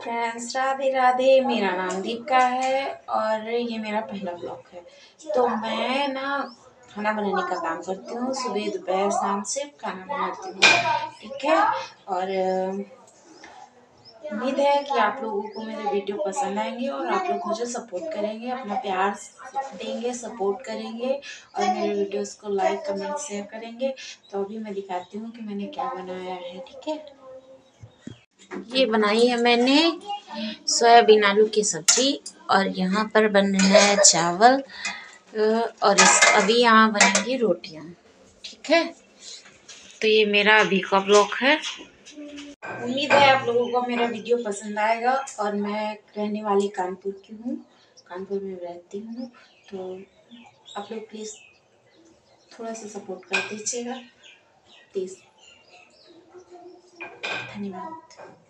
Friends, Radhe Radhe. मेरा नाम दीपिका है और ये मेरा पहला ब्लॉग है। तो मैं ना खाना बनाने का काम करती हूँ। सुबह दोपहर शाम से खाना बनाती हूँ, ठीक है। और उम्मीद है कि आप लोगों को मेरे वीडियो पसंद आएंगे और आप लोग मुझे सपोर्ट करेंगे, अपना प्यार देंगे, सपोर्ट करेंगे और मेरे वीडियोस को लाइक कमेंट शेयर करेंगे। तो अभी मैं दिखाती हूँ कि मैंने क्या बनाया है, ठीक है। ये बनाई है मैंने सोयाबीन आलू की सब्जी और यहाँ पर बन रहा है चावल और अभी यहाँ बनेंगी रोटियाँ, ठीक है। तो ये मेरा अभी का ब्लॉग है। उम्मीद है आप लोगों को मेरा वीडियो पसंद आएगा। और मैं रहने वाली कानपुर की हूँ, कानपुर में रहती हूँ। तो आप लोग प्लीज़ थोड़ा सा सपोर्ट कर दीजिएगा, प्लीज़। धन्यवाद।